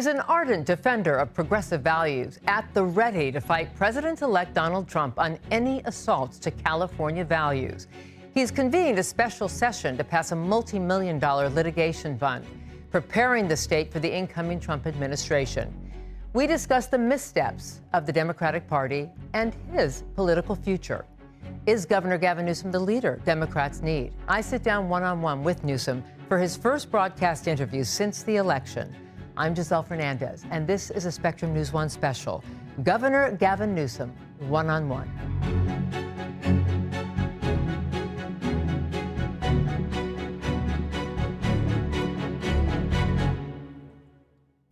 He's an ardent defender of progressive values, at the ready to fight President-elect Donald Trump on any assaults to California values. He's convened a special session to pass a multi-million-dollar litigation fund, preparing the state for the incoming Trump administration. We discuss the missteps of the Democratic Party and his political future. Is Governor Gavin Newsom the leader Democrats need? I sit down one-on-one with Newsom for his first broadcast interview since the election. I'm Giselle Fernandez, and this is a Spectrum News One special. Governor Gavin Newsom, one-on-one.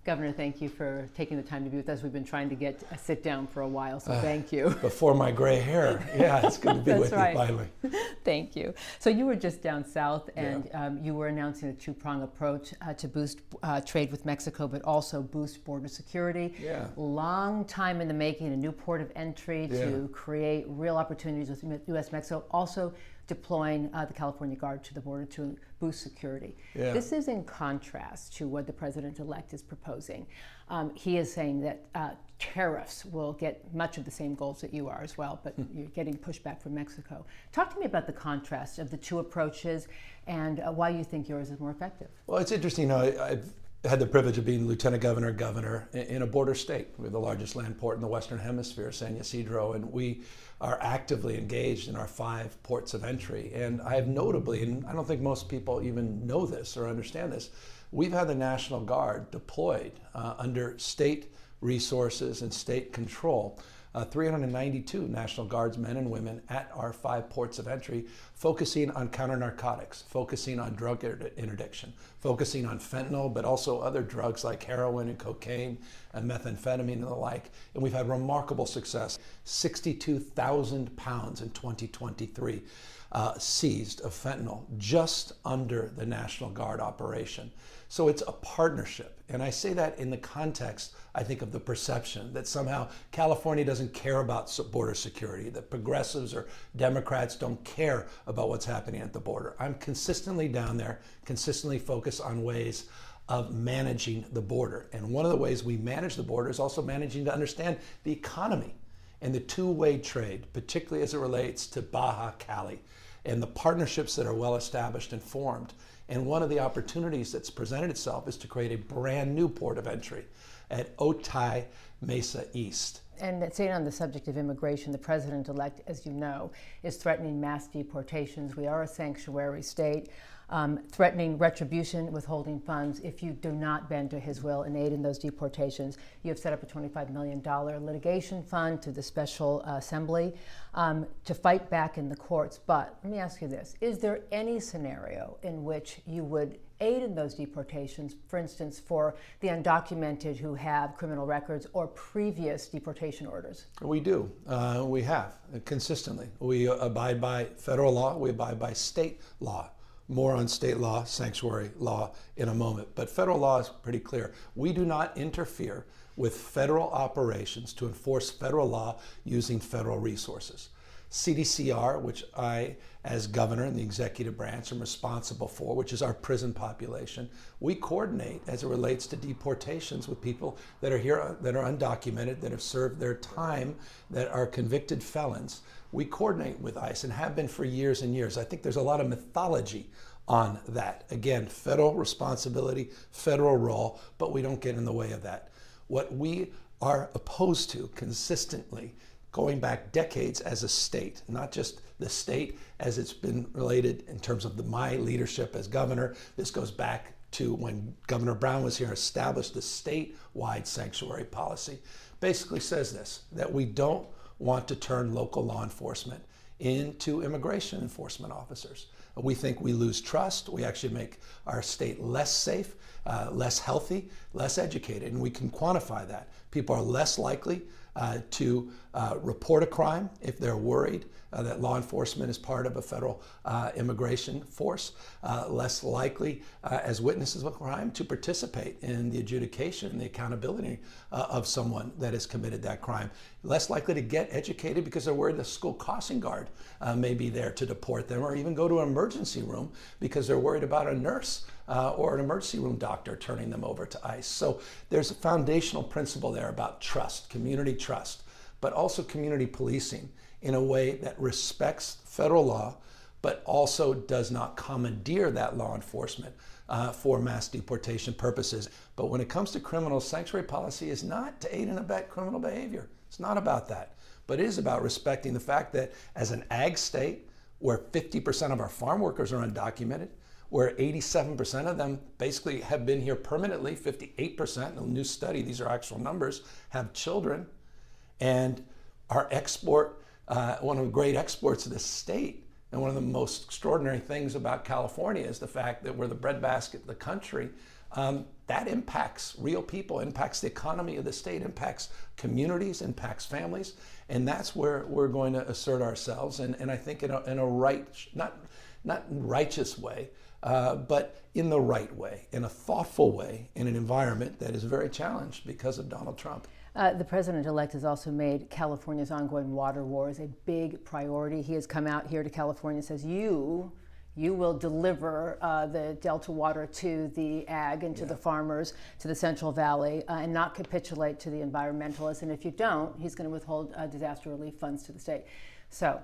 Governor, thank you for taking the time to be with us. We've been trying to get a sit down for a while, so thank you. Before my gray hair. Yeah, it's good to be with right. you finally. Thank you. So you were just down south, and you were announcing a two-prong approach to boost trade with Mexico, but also boost border security. Yeah. Long time in the making, a new port of entry to create real opportunities with U.S.-Mexico, also deploying the California Guard to the border to boost security. Yeah. This is in contrast to what the president-elect is proposing. He is saying that tariffs will get much of the same goals that you are as well, but you're getting pushback from Mexico. Talk to me about the contrast of the two approaches and why you think yours is more effective. Well, it's interesting. I've had the privilege of being lieutenant governor in a border state. We're the largest land port in the Western Hemisphere, San Ysidro, and we are actively engaged in our 5 ports of entry. And I have notably, and I don't think most people even know this or understand this, we've had the National Guard deployed under state resources and state control. 392 National Guards men and women at our 5 ports of entry, focusing on counter-narcotics, focusing on drug interdiction, focusing on fentanyl, but also other drugs like heroin and cocaine and methamphetamine and the like. And we've had remarkable success. 62,000 pounds in 2023 seized of fentanyl just under the National Guard operation. So it's a partnership. And I say that in the context, I think, of the perception that somehow California doesn't care about border security, that progressives or Democrats don't care about what's happening at the border. I'm consistently down there, consistently focused on ways of managing the border. And one of the ways we manage the border is also managing to understand the economy and the two-way trade, particularly as it relates to Baja Cali and the partnerships that are well established and formed. And one of the opportunities that's presented itself is to create a brand new port of entry at Otay Mesa East. And staying on the subject of immigration, the president-elect, as you know, is threatening mass deportations. We are a sanctuary state, threatening retribution, withholding funds if you do not bend to his will and aid in those deportations. You have set up a $25 million litigation fund through the Special Assembly to fight back in the courts. But let me ask you this. Is there any scenario in which you would aid in those deportations, for instance, for the undocumented who have criminal records or previous deportation orders? We do. We have consistently. We abide by federal law. We abide by state law. More on state law, sanctuary law in a moment. But federal law is pretty clear. We do not interfere with federal operations to enforce federal law using federal resources. CDCR, which I, as governor in the executive branch, am responsible for, which is our prison population, we coordinate as it relates to deportations with people that are here, that are undocumented, that have served their time, that are convicted felons. We coordinate with ICE and have been for years and years. I think there's a lot of mythology on that. Again, federal responsibility, federal role, but we don't get in the way of that. What we are opposed to consistently, going back decades as a state, not just the state as it's been related in terms of my leadership as governor. This goes back to when Governor Brown was here, established the statewide sanctuary policy. Basically says this, that we don't want to turn local law enforcement into immigration enforcement officers. We think we lose trust. We actually make our state less safe, less healthy, less educated, and we can quantify that. People are less likely to report a crime if they're worried that law enforcement is part of a federal immigration force, less likely as witnesses of a crime to participate in the adjudication and the accountability of someone that has committed that crime, less likely to get educated because they're worried the school crossing guard may be there to deport them, or even go to an emergency room because they're worried about a nurse or an emergency room doctor turning them over to ICE. So there's a foundational principle there about trust, community trust, but also community policing in a way that respects federal law, but also does not commandeer that law enforcement for mass deportation purposes. But when it comes to criminals, sanctuary policy is not to aid and abet criminal behavior. It's not about that. But it is about respecting the fact that as an ag state, where 50% of our farm workers are undocumented, where 87% of them basically have been here permanently, 58%, in a new study, these are actual numbers, have children, and our export, one of the great exports of this state, and one of the most extraordinary things about California is the fact that we're the breadbasket of the country. That impacts real people, impacts the economy of the state, impacts communities, impacts families, and that's where we're going to assert ourselves. And I think in a right, not righteous way, but in the right way, in a thoughtful way, in an environment that is very challenged because of Donald Trump. The president-elect has also made California's ongoing water wars a big priority. He has come out here to California and says, you will deliver the Delta water to the ag and to the farmers, to the Central Valley, and not capitulate to the environmentalists. And if you don't, he's going to withhold disaster relief funds to the state. So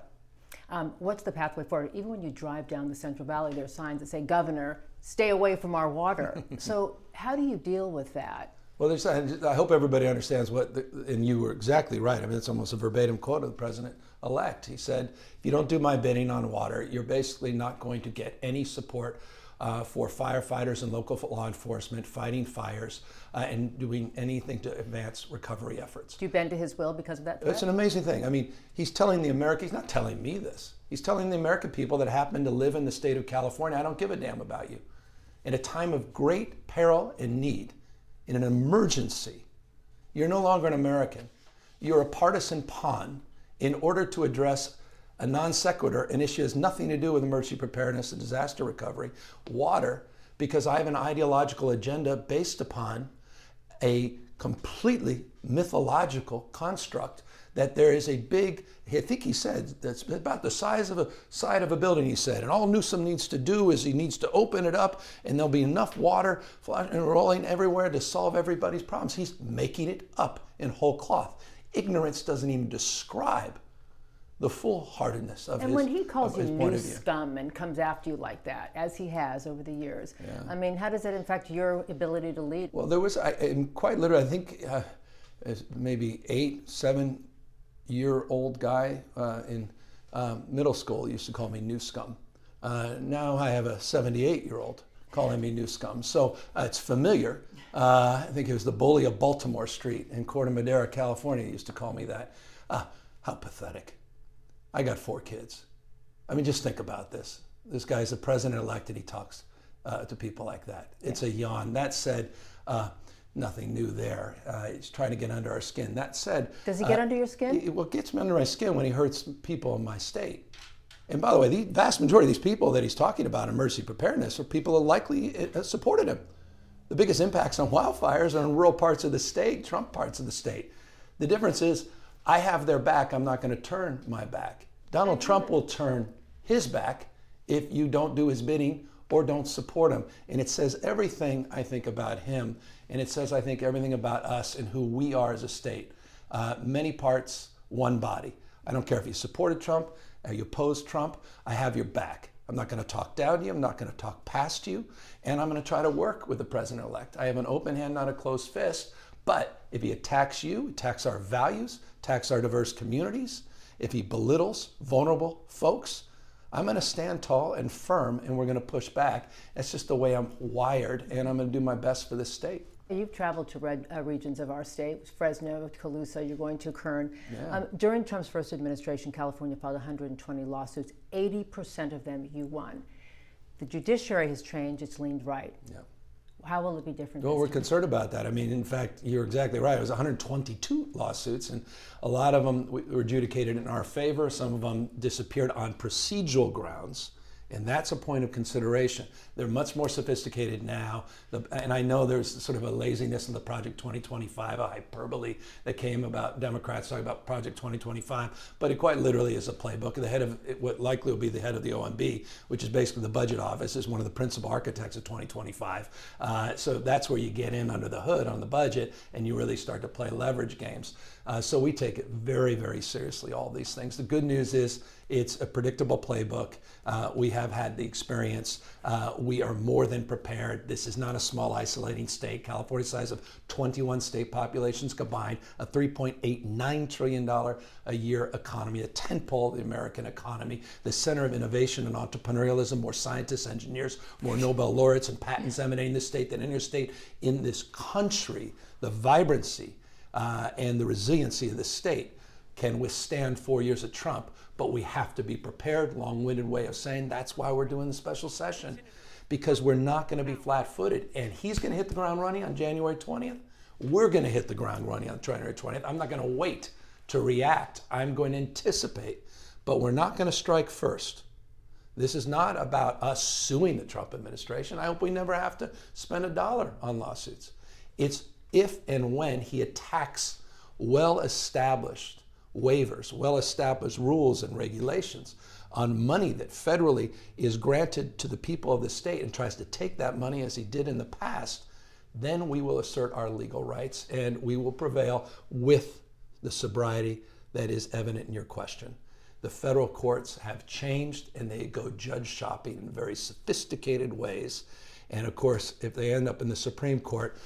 what's the pathway forward? Even when you drive down the Central Valley, there are signs that say, Governor, stay away from our water. So how do you deal with that? Well, I hope everybody understands and you were exactly right. I mean, it's almost a verbatim quote of the president-elect. He said, if you don't do my bidding on water, you're basically not going to get any support for firefighters and local law enforcement fighting fires and doing anything to advance recovery efforts. Do you bend to his will because of that threat? It's an amazing thing. I mean, he's telling he's not telling me this. He's telling the American people that happen to live in the state of California, I don't give a damn about you. In a time of great peril and need, in an emergency, you're no longer an American. You're a partisan pawn in order to address a non sequitur, an issue that has nothing to do with emergency preparedness and disaster recovery, water, because I have an ideological agenda based upon a completely mythological construct that there is a big, I think he said, that's about the size of a side of a building, he said, and all Newsom needs to do is he needs to open it up and there'll be enough water and rolling everywhere to solve everybody's problems. He's making it up in whole cloth. Ignorance doesn't even describe the foolhardiness of his point of view. And when he calls you new scum and comes after you like that, as he has over the years, I mean, how does that affect your ability to lead? Well, there was, quite literally, I think maybe 7-year-old guy in middle school used to call me new scum. Now I have a 78-year-old calling me new scum. So it's familiar. I think it was the bully of Baltimore Street in Corte Madera, California used to call me that. How pathetic. I got 4 kids. I mean, just think about this. This guy's the president-elect and he talks to people like that. It's a yawn. That said, nothing new there. He's trying to get under our skin. That said... Does he get under your skin? Well, it gets me under my skin when he hurts people in my state. And by the way, the vast majority of these people that he's talking about in emergency preparedness are people who likely supported him. The biggest impacts on wildfires are in rural parts of the state, Trump parts of the state. The difference is, I have their back, I'm not going to turn my back. Donald Trump will turn his back if you don't do his bidding or don't support him. And it says everything, I think, about him. And it says, I think, everything about us and who we are as a state. Many parts, one body. I don't care if you supported Trump or you opposed Trump, I have your back. I'm not going to talk down to you, I'm not going to talk past you, and I'm going to try to work with the president-elect. I have an open hand, not a closed fist, but if he attacks you, attacks our values, attacks our diverse communities, if he belittles vulnerable folks, I'm going to stand tall and firm, and we're going to push back. That's just the way I'm wired, and I'm going to do my best for this state. You've traveled to red regions of our state, Fresno, Colusa, you're going to Kern. Yeah. During Trump's first administration, California filed 120 lawsuits. 80% of them you won. The judiciary has changed, it's leaned right. Yeah. How will it be different? Well, we're concerned about that. I mean, in fact, you're exactly right. It was 122 lawsuits, and a lot of them were adjudicated in our favor. Some of them disappeared on procedural grounds, And that's a point of consideration. They're much more sophisticated now. And I know there's sort of a laziness in the Project 2025, a hyperbole that came about Democrats talking about Project 2025, but it quite literally is a playbook. The head of it, what likely will be the head of the OMB, which is basically the budget office, is one of the principal architects of 2025. So that's where you get in under the hood on the budget and you really start to play leverage games. So we take it very, very seriously, all these things. The good news is it's a predictable playbook. We have had the experience. We are more than prepared. This is not a small, isolating state. California's size of 21 state populations combined, a $3.89 trillion a year economy, a tentpole of the American economy, the center of innovation and entrepreneurialism, more scientists, engineers, more Nobel laureates and patents emanating this state than any state in this country. The vibrancy and the resiliency of the state can withstand 4 years of Trump, but we have to be prepared. Long-winded way of saying that's why we're doing the special session, because we're not going to be flat-footed. And he's going to hit the ground running on January 20th. We're going to hit the ground running on January 20th. I'm not going to wait to react. I'm going to anticipate, but we're not going to strike first. This is not about us suing the Trump administration. I hope we never have to spend a dollar on lawsuits. It's if and when he attacks well-established waivers, well-established rules and regulations on money that federally is granted to the people of the state and tries to take that money as he did in the past, then we will assert our legal rights and we will prevail with the sobriety that is evident in your question. The federal courts have changed and they go judge shopping in very sophisticated ways. And of course, if they end up in the Supreme Court,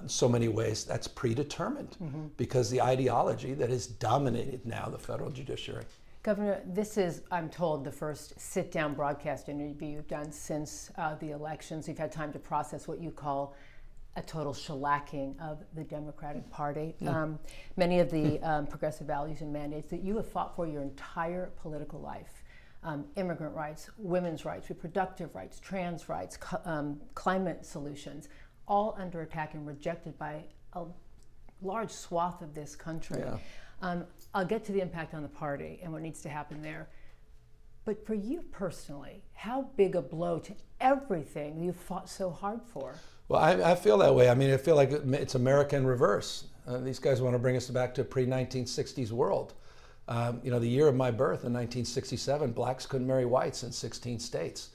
so many ways, that's predetermined because the ideology that has dominated now the federal judiciary. Governor, this is, I'm told, the first sit-down broadcast interview you've done since the elections. You've had time to process what you call a total shellacking of the Democratic Party. Many of the progressive values and mandates that you have fought for your entire political life. Immigrant rights, women's rights, reproductive rights, trans rights, climate solutions, all under attack and rejected by a large swath of this country. I'll get to the impact on the party and what needs to happen there. But for you personally, how big a blow to everything you fought so hard for? Well, I feel that way. I mean, I feel like it's America in reverse. These guys want to bring us back to a pre-1960s world. The year of my birth in 1967, blacks couldn't marry whites in 16 states.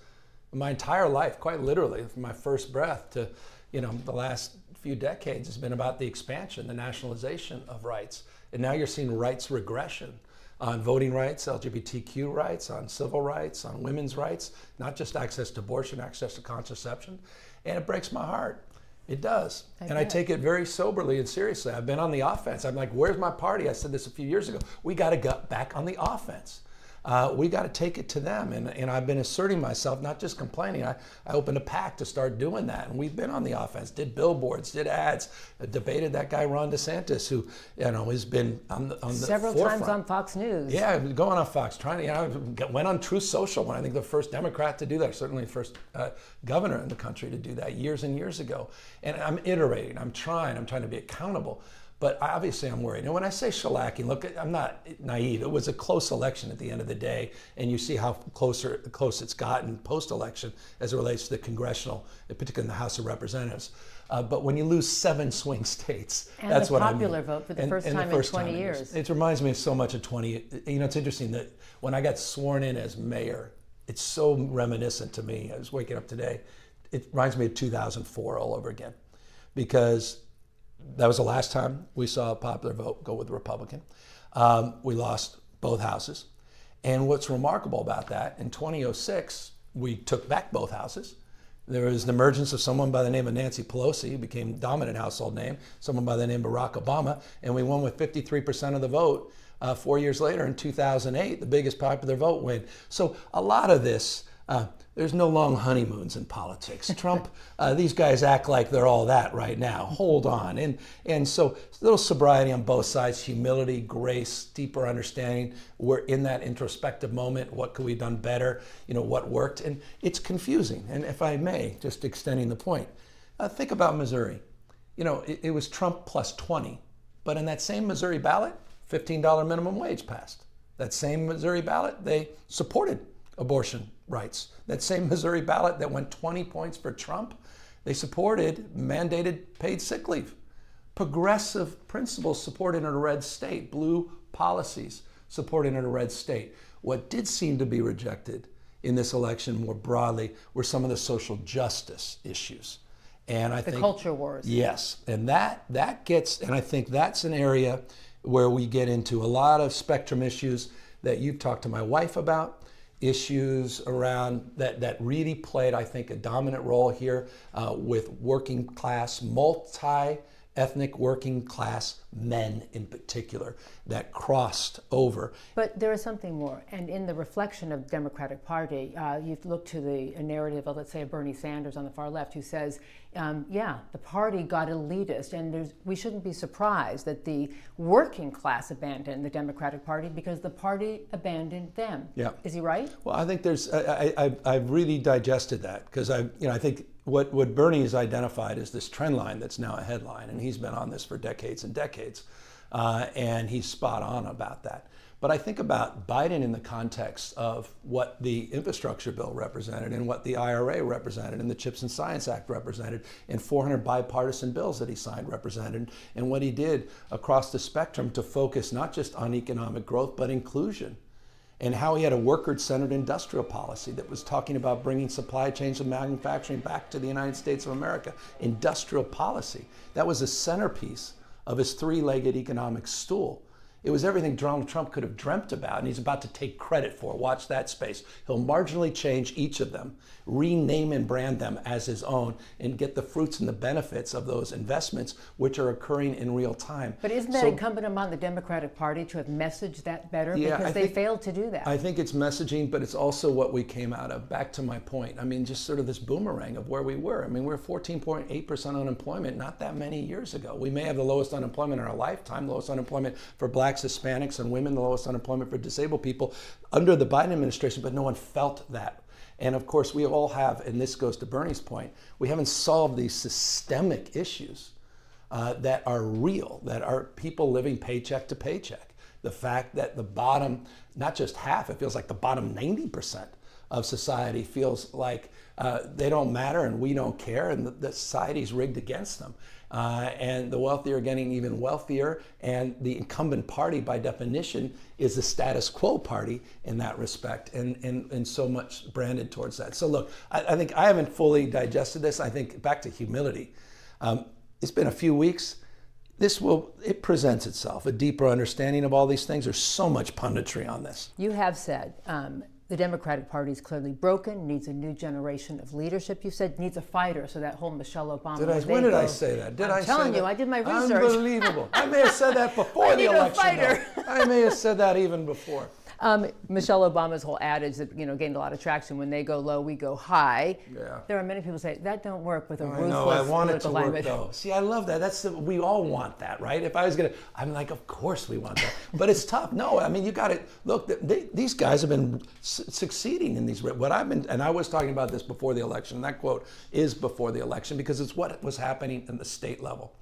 My entire life, quite literally, from my first breath to, the last few decades has been about the expansion, the nationalization of rights. And now you're seeing rights regression on voting rights, LGBTQ rights, on civil rights, on women's rights, not just access to abortion, access to contraception. And it breaks my heart. It does. I take it very soberly and seriously. I've been on the offense. I'm like, where's my party? I said this a few years ago. We got to get back on the offense. We got to take it to them. And I've been asserting myself, not just complaining. I opened a PAC to start doing that. And we've been on the offense, did billboards, did ads, debated that guy Ron DeSantis, who has been on the several forefront. times on Fox News. Yeah, going on Fox, went on Truth Social when I think the first Democrat to do that, certainly the first governor in the country to do that years and years ago. And I'm iterating, I'm trying to be accountable. But obviously I'm worried. And when I say shellacking, look, I'm not naive. It was a close election at the end of the day, and you see how close it's gotten post-election as it relates to the congressional, particularly in the House of Representatives. But when you lose 7 swing states, and that's what I mean. And the popular vote for the first time in 20 years. It reminds me so much of 20. It's interesting that when I got sworn in as mayor, it's so reminiscent to me. I was waking up today. It reminds me of 2004 all over again, because that was the last time we saw a popular vote go with the Republican. We lost both houses. And what's remarkable about that, in 2006, we took back both houses. There was the emergence of someone by the name of Nancy Pelosi, who became a dominant household name, someone by the name of Barack Obama, and we won with 53% of the vote 4 years later in 2008, the biggest popular vote win. So a lot of this, there's no long honeymoons in politics. Trump, these guys act like they're all that right now. Hold on. And so a little sobriety on both sides, humility, grace, deeper understanding. We're in that introspective moment. What could we have done better? What worked? And it's confusing. And if I may, just extending the point, think about Missouri. It was Trump plus 20. But in that same Missouri ballot, $15 minimum wage passed. That same Missouri ballot, they supported abortion rights. That same Missouri ballot that went 20 points for Trump, they supported mandated paid sick leave. Progressive principles supported in a red state, blue policies supported in a red state. What did seem to be rejected in this election more broadly were some of the social justice issues. And I think the culture wars. Yes, and that gets, and I think that's an area where we get into a lot of spectrum issues that you've talked to my wife about, issues around that really played, I think, a dominant role here with working class, multi-ethnic working class men in particular that crossed over. But there is something more. And in the reflection of the Democratic Party, you've looked to the narrative of, let's say, Bernie Sanders on the far left, who says, the party got elitist, and we shouldn't be surprised that the working class abandoned the Democratic Party because the party abandoned them. Yeah. Is he right? Well, I think I've really digested that because I think what Bernie has identified is this trend line that's now a headline, and he's been on this for decades and decades, and he's spot on about that. But I think about Biden in the context of what the infrastructure bill represented and what the IRA represented and the CHIPS and Science Act represented and 400 bipartisan bills that he signed represented, and what he did across the spectrum to focus not just on economic growth but inclusion, and how he had a worker-centered industrial policy that was talking about bringing supply chains of manufacturing back to the United States of America. Industrial policy. That was a centerpiece of his three-legged economic stool. It was everything Donald Trump could have dreamt about, and he's about to take credit for. Watch that space. He'll marginally change each of them, rename and brand them as his own, and get the fruits and the benefits of those investments, which are occurring in real time. But isn't that incumbent upon the Democratic Party to have messaged that better? Yeah, because they failed to do that. I think it's messaging, but it's also what we came out of. Back to my point. I mean, just sort of this boomerang of where we were. I mean, we're 14.8% unemployment not that many years ago. We may have the lowest unemployment in our lifetime, lowest unemployment for blacks, Hispanics, and women, the lowest unemployment for disabled people under the Biden administration, but no one felt that. And of course, we all have, and this goes to Bernie's point, we haven't solved these systemic issues that are real, that are people living paycheck to paycheck. The fact that the bottom, not just half, it feels like the bottom 90% of society feels like they don't matter and we don't care, and the society's rigged against them. And the wealthy are getting even wealthier, and the incumbent party, by definition, is the status quo party in that respect, and so much branded towards that. So look, I think I haven't fully digested this. I think back to humility. It's been a few weeks. It presents itself, a deeper understanding of all these things. There's so much punditry on this. You have said the Democratic Party is clearly broken, needs a new generation of leadership. You said needs a fighter, so that whole Michelle Obama. When did I say that? I'm telling you, I did my research. Unbelievable. I may have said that before the election. I may have said that even before. Michelle Obama's whole adage that gained a lot of traction: when they go low, we go high. Yeah. There are many people who say that don't work with a ruthless I want it to climate. Work though. See, I love that. We all want that, right? If I was I'm like, of course we want that. But it's tough. No, I mean, you got to look. These guys have been succeeding in these. And I was talking about this before the election. And that quote is before the election because it's what was happening in the state level.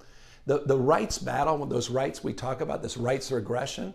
The rights battle, those rights we talk about, this rights regression,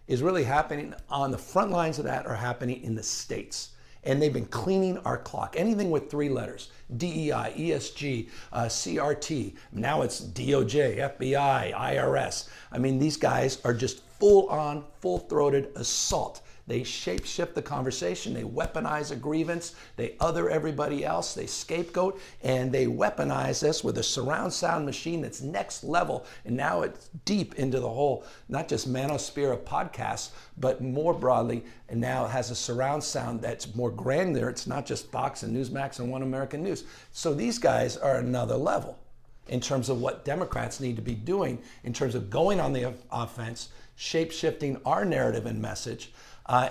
is really happening on the front lines of that are happening in the states. And they've been cleaning our clock. Anything with three letters, DEI, ESG, CRT, now it's DOJ, FBI, IRS. I mean, these guys are just full-on, full-throated assault. They shape-shift the conversation, they weaponize a grievance, they other everybody else, they scapegoat, and they weaponize this with a surround sound machine that's next level, and now it's deep into the whole, not just manosphere of podcasts, but more broadly, and now it has a surround sound that's more granular. It's not just Fox and Newsmax and One American News. So these guys are another level in terms of what Democrats need to be doing in terms of going on the offense, shape-shifting our narrative and message,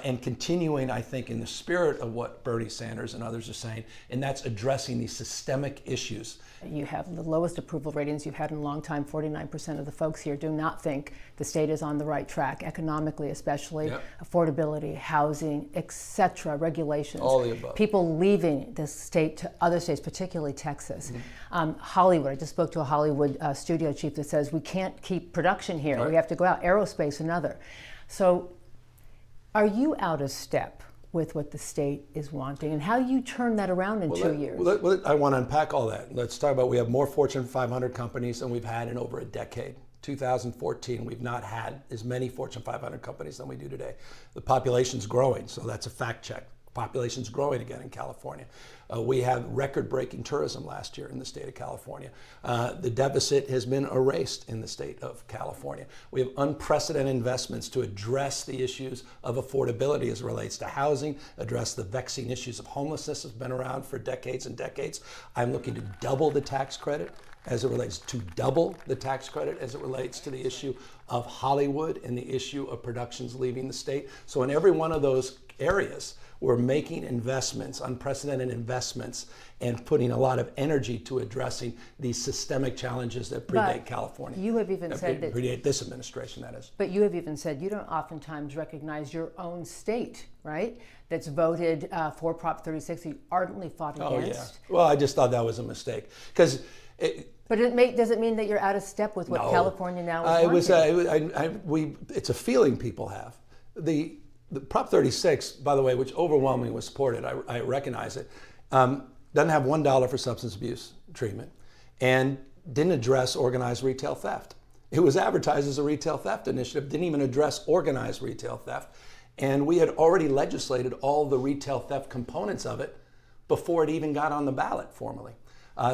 and continuing, I think, in the spirit of what Bernie Sanders and others are saying, and that's addressing these systemic issues. You have the lowest approval ratings you've had in a long time. 49% of the folks here do not think the state is on the right track, economically especially, Yep. affordability, housing, etc., regulations. All the above. People leaving the state to other states, particularly Texas. Hollywood, I just spoke to a Hollywood studio chief that says we can't keep production here. Right. We have to go out. Aerospace, another. So are you out of step with what the state is wanting, and how you turn that around in 2 years. I want to unpack all that. Let's talk about, we have more Fortune 500 companies than we've had in over a decade. 2014, we've not had as many Fortune 500 companies than we do today. The population's growing, so that's a fact check. Population's growing again in California. We have record-breaking tourism last year in the state of California. The deficit has been erased in the state of California. We have unprecedented investments to address the issues of affordability as it relates to housing, address the vexing issues of homelessness that's been around for decades and decades. I'm looking to double the tax credit as it relates to the issue of Hollywood and the issue of productions leaving the state. So in every one of those areas, we're making investments, unprecedented investments, and putting a lot of energy to addressing these systemic challenges that predate California. You have even said that predate this administration, that is. But you have even said you don't oftentimes recognize your own state, right? That's voted for Prop 36. You ardently fought against. Oh yeah. Well, I just thought that was a mistake because. But does it mean that you're out of step with what California now is wanting? It's a feeling people have. The Prop 36, by the way, which overwhelmingly was supported, I recognize it, doesn't have $1 for substance abuse treatment and didn't address organized retail theft. It was advertised as a retail theft initiative, didn't even address organized retail theft. And we had already legislated all the retail theft components of it before it even got on the ballot formally.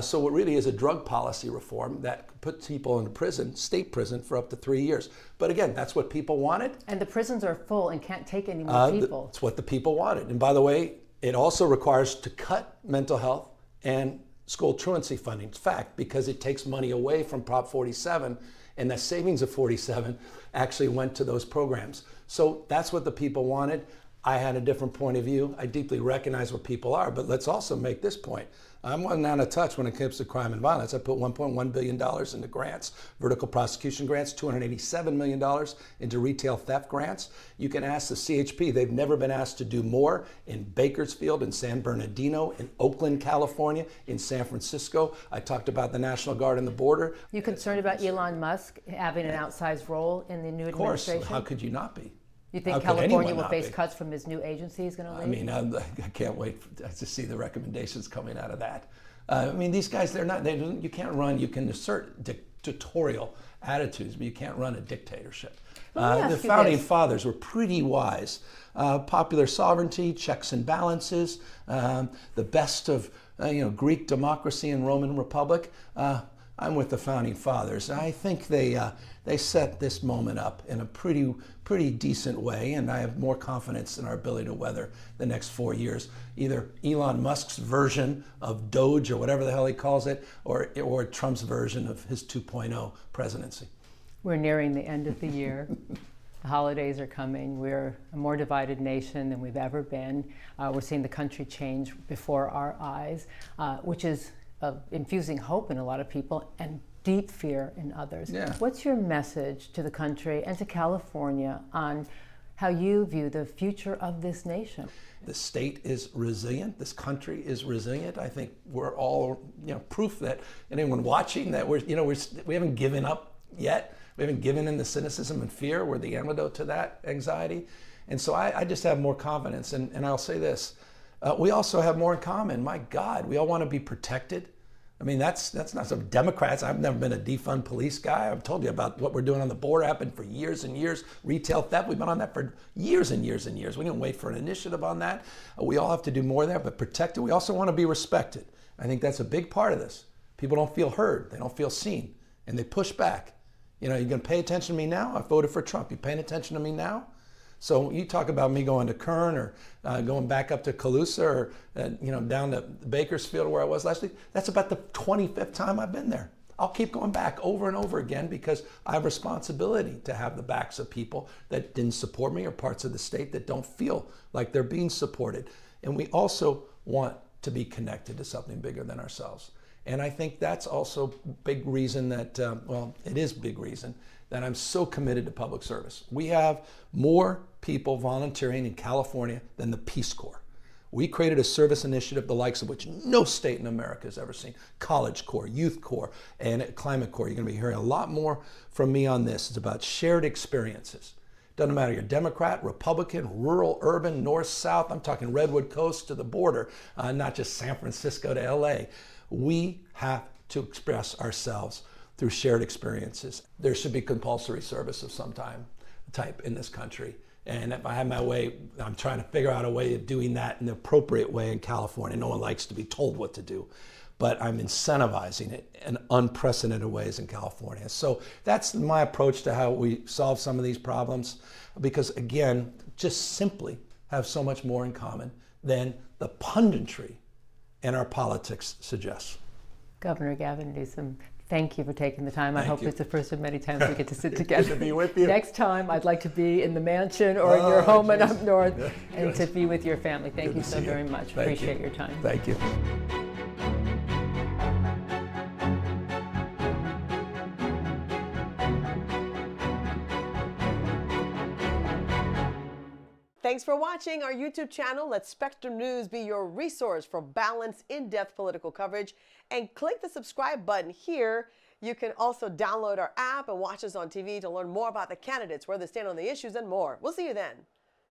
So it really is a drug policy reform that puts people in prison, state prison, for up to 3 years. But again, that's what people wanted. And the prisons are full and can't take any more people. It's what the people wanted. And by the way, it also requires to cut mental health and school truancy funding. It's fact, because it takes money away from Prop 47, and the savings of 47 actually went to those programs. So that's what the people wanted. I had a different point of view. I deeply recognize what people are, but let's also make this point. I'm one out of touch when it comes to crime and violence. I put $1.1 billion into grants, vertical prosecution grants, $287 million into retail theft grants. You can ask the CHP. They've never been asked to do more in Bakersfield, in San Bernardino, in Oakland, California, in San Francisco. I talked about the National Guard and the border. You concerned about Elon Musk having an outside role in the new administration? Of course. How could you not be? You think California will face cuts from his new agency he's going to lead? I mean, I can't wait to see the recommendations coming out of that. I mean, these guys, you can't run, you can assert dictatorial attitudes, but you can't run a dictatorship. The founding fathers were pretty wise. Popular sovereignty, checks and balances, the best of Greek democracy and Roman Republic. I'm with the founding fathers. I think they set this moment up in a pretty decent way, and I have more confidence in our ability to weather the next 4 years. Either Elon Musk's version of Doge or whatever the hell he calls it, or Trump's version of his 2.0 presidency. We're nearing the end of the year. The holidays are coming. We're a more divided nation than we've ever been. We're seeing the country change before our eyes, which is infusing hope in a lot of people and deep fear in others. Yeah. What's your message to the country and to California on how you view the future of this nation? The state is resilient. This country is resilient. I think we're all proof that anyone watching that we haven't given up yet. We haven't given in to cynicism and fear. We're the antidote to that anxiety. And so I just have more confidence. And I'll say this. We also have more in common. My God, we all want to be protected. I mean, that's not some Democrats. I've never been a defund police guy. I've told you about what we're doing on the border. Happened for years and years. Retail theft, we've been on that for years and years and years. We didn't wait for an initiative on that. We all have to do more there, but protected. We also want to be respected. I think that's a big part of this. People don't feel heard. They don't feel seen, and they push back. You're going to pay attention to me now? I voted for Trump. You paying attention to me now? So you talk about me going to Kern or going back up to Calusa or down to Bakersfield where I was last week. That's about the 25th time I've been there. I'll keep going back over and over again because I have responsibility to have the backs of people that didn't support me or parts of the state that don't feel like they're being supported. And we also want to be connected to something bigger than ourselves. And I think that's also a big reason that, it is a big reason that I'm so committed to public service. We have more people volunteering in California than the Peace Corps. We created a service initiative the likes of which no state in America has ever seen. College Corps, Youth Corps, and Climate Corps. You're going to be hearing a lot more from me on this. It's about shared experiences. Doesn't matter you're Democrat, Republican, rural, urban, north, south. I'm talking Redwood Coast to the border, not just San Francisco to LA. We have to express ourselves through shared experiences. There should be compulsory service of some type in this country. And if I have my way, I'm trying to figure out a way of doing that in the appropriate way in California. No one likes to be told what to do, but I'm incentivizing it in unprecedented ways in California. So that's my approach to how we solve some of these problems, because again, just simply have so much more in common than the punditry in our politics suggests. Governor Gavin Newsom, thank you for taking the time. I hope you. it's the first of many times we get to sit together. Good to be with you. Next time, I'd like to be in the mansion or in your home and up north, and to be with your family. Thank you so very much. Appreciate your time. Thank you. Thanks for watching our YouTube channel. Let Spectrum News be your resource for balanced, in-depth political coverage. And click the subscribe button here. You can also download our app and watch us on TV to learn more about the candidates, where they stand on the issues, and more. We'll see you then.